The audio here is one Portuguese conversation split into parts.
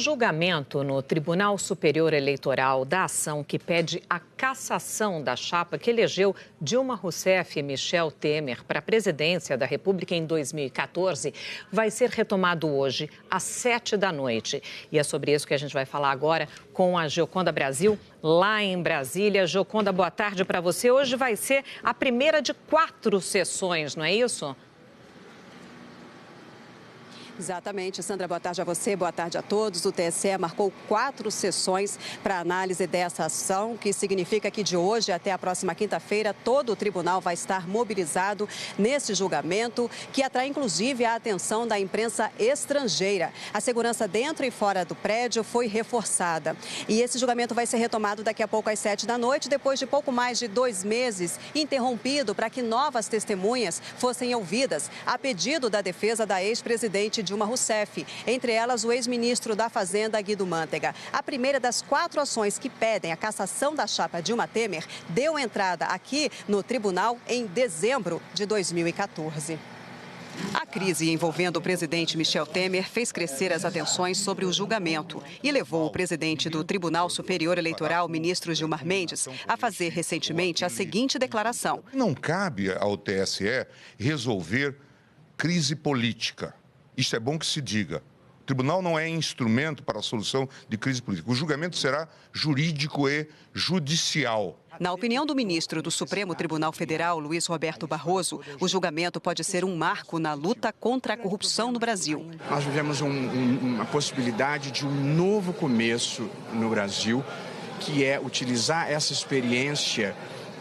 julgamento no Tribunal Superior Eleitoral da ação que pede a cassação da chapa que elegeu Dilma Rousseff e Michel Temer para a presidência da República em 2014 vai ser retomado hoje, às 19h. E é sobre isso que a gente vai falar agora com a Gioconda Brasil, lá em Brasília. Gioconda, boa tarde para você. Hoje vai ser a primeira de 4 sessões, não é isso? Exatamente, Sandra, boa tarde a você, boa tarde a todos. O TSE marcou 4 sessões para análise dessa ação, que significa que de hoje até a próxima quinta-feira todo o tribunal vai estar mobilizado nesse julgamento, que atrai inclusive a atenção da imprensa estrangeira. A segurança dentro e fora do prédio foi reforçada. E esse julgamento vai ser retomado daqui a pouco às 19h, depois de pouco mais de 2 meses, interrompido para que novas testemunhas fossem ouvidas, a pedido da defesa da ex-presidente Dilma Rousseff, entre elas o ex-ministro da Fazenda, Guido Mantega. A primeira das 4 ações que pedem a cassação da chapa Dilma Temer deu entrada aqui no tribunal em dezembro de 2014. A crise envolvendo o presidente Michel Temer fez crescer as atenções sobre o julgamento e levou o presidente do Tribunal Superior Eleitoral, ministro Gilmar Mendes, a fazer recentemente a seguinte declaração: não cabe ao TSE resolver crise política. Isso é bom que se diga. O tribunal não é instrumento para a solução de crise política. O julgamento será jurídico e judicial. Na opinião do ministro do Supremo Tribunal Federal, Luiz Roberto Barroso, o julgamento pode ser um marco na luta contra a corrupção no Brasil. Nós vivemos uma possibilidade de um novo começo no Brasil, que é utilizar essa experiência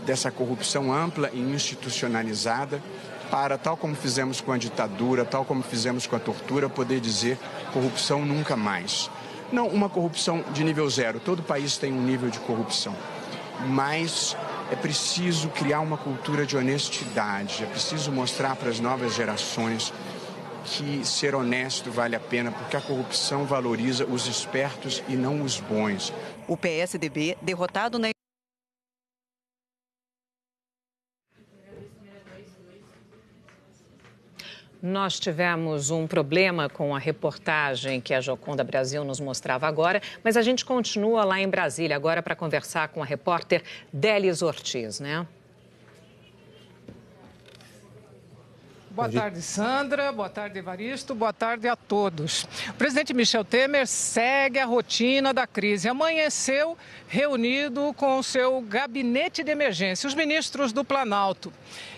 dessa corrupção ampla e institucionalizada para, tal como fizemos com a ditadura, tal como fizemos com a tortura, poder dizer corrupção nunca mais. Não uma corrupção de nível 0, todo país tem um nível de corrupção, mas é preciso criar uma cultura de honestidade, é preciso mostrar para as novas gerações que ser honesto vale a pena, porque a corrupção valoriza os espertos e não os bons. O PSDB, derrotado na Nós tivemos um problema com a reportagem que a Gioconda Brasil nos mostrava agora, mas a gente continua lá em Brasília agora para conversar com a repórter Délis Ortiz, né? Boa tarde, Sandra. Boa tarde, Evaristo. Boa tarde a todos. O presidente Michel Temer segue a rotina da crise. Amanheceu reunido com o seu gabinete de emergência, os ministros do Planalto.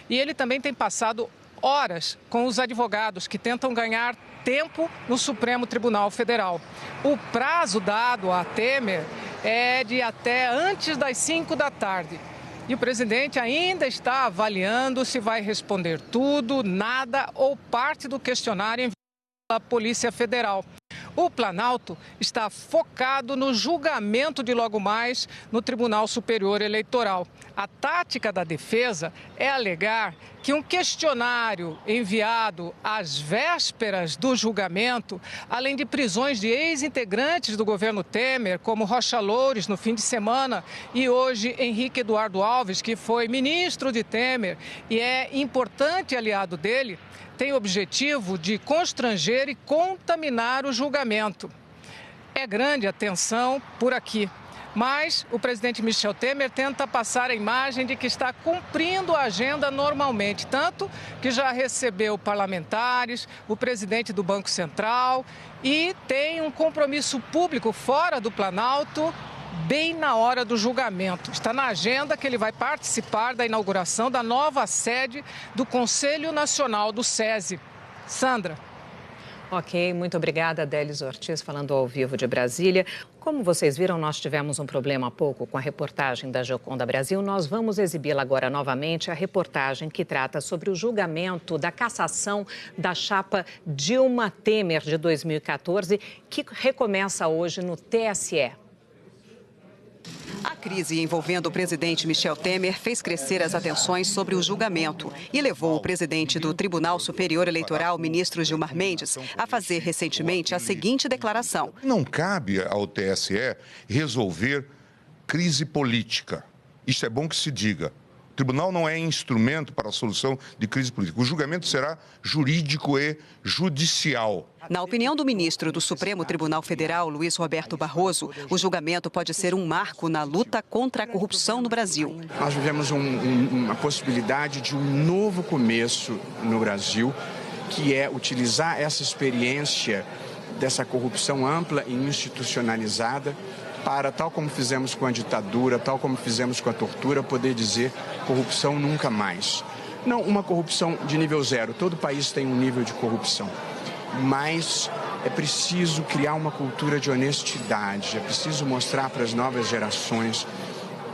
E ele também tem passado horas com os advogados que tentam ganhar tempo no Supremo Tribunal Federal. O prazo dado a Temer é de até antes das 5 da tarde. E o presidente ainda está avaliando se vai responder tudo, nada ou parte do questionário enviado pela Polícia Federal. O Planalto está focado no julgamento de logo mais no Tribunal Superior Eleitoral. A tática da defesa é alegar que um questionário enviado às vésperas do julgamento, além de prisões de ex-integrantes do governo Temer, como Rocha Loures no fim de semana, e hoje Henrique Eduardo Alves, que foi ministro de Temer e é importante aliado dele, tem o objetivo de constranger e contaminar o julgamento. É grande a tensão por aqui, mas o presidente Michel Temer tenta passar a imagem de que está cumprindo a agenda normalmente, tanto que já recebeu parlamentares, o presidente do Banco Central e tem um compromisso público fora do Planalto bem na hora do julgamento. Está na agenda que ele vai participar da inauguração da nova sede do Conselho Nacional do SESI. Sandra. Ok, muito obrigada, Délis Ortiz, falando ao vivo de Brasília. Como vocês viram, nós tivemos um problema há pouco com a reportagem da Gioconda Brasil. Nós vamos exibi-la agora novamente, a reportagem que trata sobre o julgamento da cassação da chapa Dilma Temer de 2014, que recomeça hoje no TSE. A crise envolvendo o presidente Michel Temer fez crescer as atenções sobre o julgamento e levou o presidente do Tribunal Superior Eleitoral, ministro Gilmar Mendes, a fazer recentemente a seguinte declaração: não cabe ao TSE resolver crise política. Isso é bom que se diga. O tribunal não é instrumento para a solução de crise política. O julgamento será jurídico e judicial. Na opinião do ministro do Supremo Tribunal Federal, Luiz Roberto Barroso, o julgamento pode ser um marco na luta contra a corrupção no Brasil. Nós vivemos uma possibilidade de um novo começo no Brasil, que é utilizar essa experiência dessa corrupção ampla e institucionalizada para, tal como fizemos com a ditadura, tal como fizemos com a tortura, poder dizer corrupção nunca mais. Não uma corrupção de nível zero, todo país tem um nível de corrupção, mas é preciso criar uma cultura de honestidade, é preciso mostrar para as novas gerações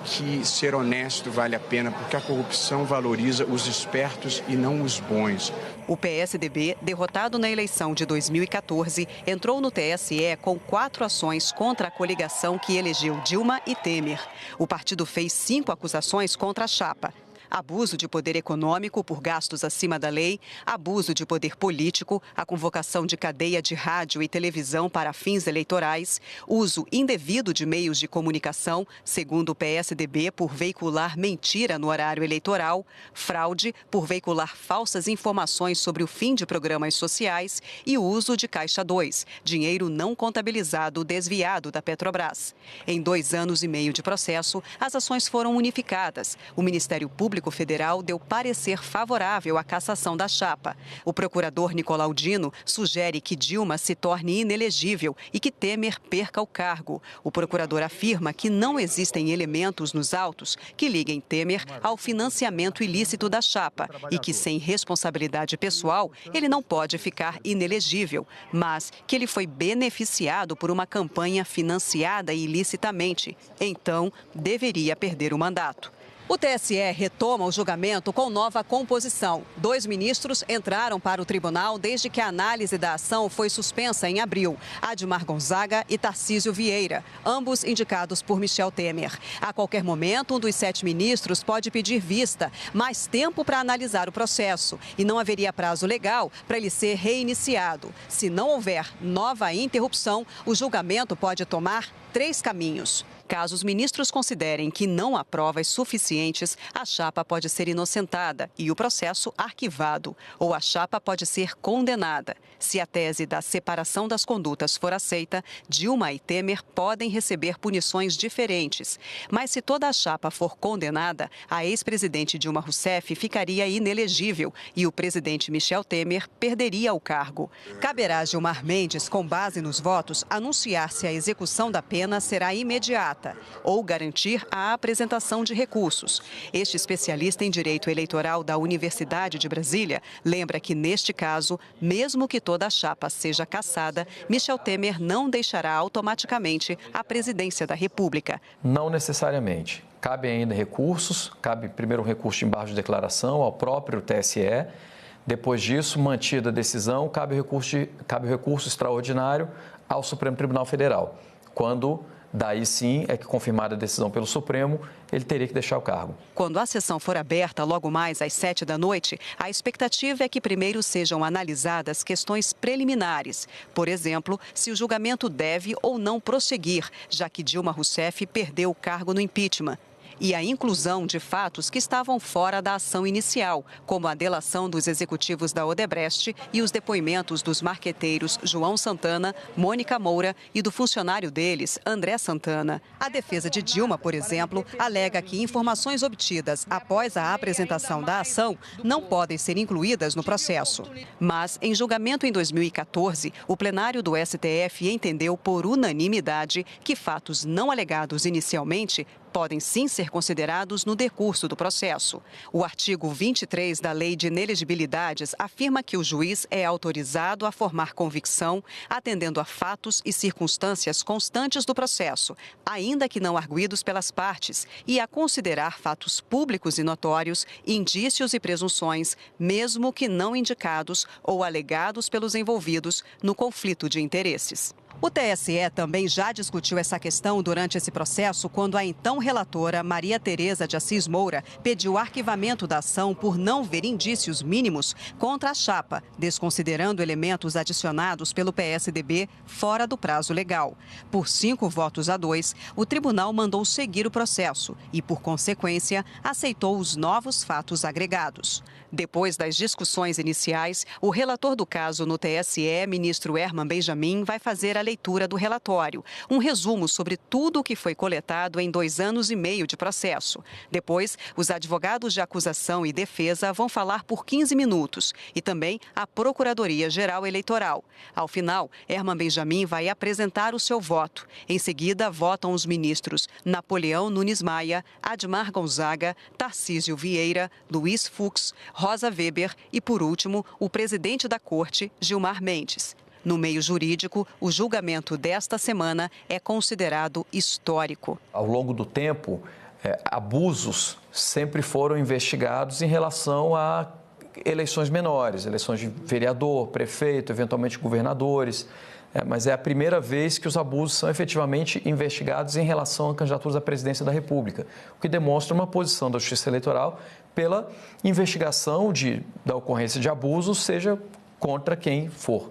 que ser honesto vale a pena, porque a corrupção valoriza os espertos e não os bons. O PSDB, derrotado na eleição de 2014, entrou no TSE com 4 ações contra a coligação que elegeu Dilma e Temer. O partido fez 5 acusações contra a chapa: abuso de poder econômico por gastos acima da lei, abuso de poder político, a convocação de cadeia de rádio e televisão para fins eleitorais, uso indevido de meios de comunicação, segundo o PSDB, por veicular mentira no horário eleitoral, fraude por veicular falsas informações sobre o fim de programas sociais e uso de Caixa 2, dinheiro não contabilizado desviado da Petrobras. Em 2 anos e meio de processo, as ações foram unificadas. O Ministério Público Federal deu parecer favorável à cassação da chapa. O procurador Nicolau Dino sugere que Dilma se torne inelegível e que Temer perca o cargo. O procurador afirma que não existem elementos nos autos que liguem Temer ao financiamento ilícito da chapa e que, sem responsabilidade pessoal, ele não pode ficar inelegível, mas que ele foi beneficiado por uma campanha financiada ilicitamente. Então, deveria perder o mandato. O TSE retoma o julgamento com nova composição. 2 ministros entraram para o tribunal desde que a análise da ação foi suspensa em abril: Admar Gonzaga e Tarcísio Vieira, ambos indicados por Michel Temer. A qualquer momento, um dos 7 ministros pode pedir vista, mais tempo para analisar o processo, e não haveria prazo legal para ele ser reiniciado. Se não houver nova interrupção, o julgamento pode tomar 3 caminhos. Caso os ministros considerem que não há provas suficientes, a chapa pode ser inocentada e o processo arquivado, ou a chapa pode ser condenada. Se a tese da separação das condutas for aceita, Dilma e Temer podem receber punições diferentes. Mas se toda a chapa for condenada, a ex-presidente Dilma Rousseff ficaria inelegível e o presidente Michel Temer perderia o cargo. Caberá a Gilmar Mendes, com base nos votos, anunciar se a execução da pena será imediata ou garantir a apresentação de recursos. Este especialista em direito eleitoral da Universidade de Brasília lembra que, neste caso, mesmo que toda a chapa seja cassada, Michel Temer não deixará automaticamente a presidência da República. Não necessariamente. Cabe ainda recursos, cabe primeiro um recurso de embargo de declaração ao próprio TSE. Depois disso, mantida a decisão, cabe recurso extraordinário ao Supremo Tribunal Federal. Quando daí sim é que, confirmada a decisão pelo Supremo, ele teria que deixar o cargo. Quando a sessão for aberta logo mais às 7 da noite, a expectativa é que primeiro sejam analisadas questões preliminares. Por exemplo, se o julgamento deve ou não prosseguir, já que Dilma Rousseff perdeu o cargo no impeachment. E a inclusão de fatos que estavam fora da ação inicial, como a delação dos executivos da Odebrecht e os depoimentos dos marqueteiros João Santana, Mônica Moura e do funcionário deles, André Santana. A defesa de Dilma, por exemplo, alega que informações obtidas após a apresentação da ação não podem ser incluídas no processo. Mas, em julgamento em 2014, o plenário do STF entendeu por unanimidade que fatos não alegados inicialmente podem sim ser considerados no decurso do processo. O artigo 23 da Lei de Inelegibilidades afirma que o juiz é autorizado a formar convicção atendendo a fatos e circunstâncias constantes do processo, ainda que não arguidos pelas partes, e a considerar fatos públicos e notórios, indícios e presunções, mesmo que não indicados ou alegados pelos envolvidos no conflito de interesses. O TSE também já discutiu essa questão durante esse processo quando a então relatora Maria Tereza de Assis Moura pediu arquivamento da ação por não ver indícios mínimos contra a chapa, desconsiderando elementos adicionados pelo PSDB fora do prazo legal. Por 5-2, o tribunal mandou seguir o processo e, por consequência, aceitou os novos fatos agregados. Depois das discussões iniciais, o relator do caso no TSE, ministro Herman Benjamin, vai fazer a leitura do relatório, um resumo sobre tudo o que foi coletado em 2 anos e meio de processo. Depois, os advogados de acusação e defesa vão falar por 15 minutos e também a Procuradoria-Geral Eleitoral. Ao final, Herman Benjamin vai apresentar o seu voto. Em seguida, votam os ministros Napoleão Nunes Maia, Admar Gonzaga, Tarcísio Vieira, Luiz Fux, Rosa Weber e, por último, o presidente da Corte, Gilmar Mendes. No meio jurídico, o julgamento desta semana é considerado histórico. Ao longo do tempo, abusos sempre foram investigados em relação a eleições menores, eleições de vereador, prefeito, eventualmente governadores. Mas é a primeira vez que os abusos são efetivamente investigados em relação a candidaturas à presidência da República, o que demonstra uma posição da Justiça Eleitoral pela investigação da ocorrência de abusos, seja contra quem for.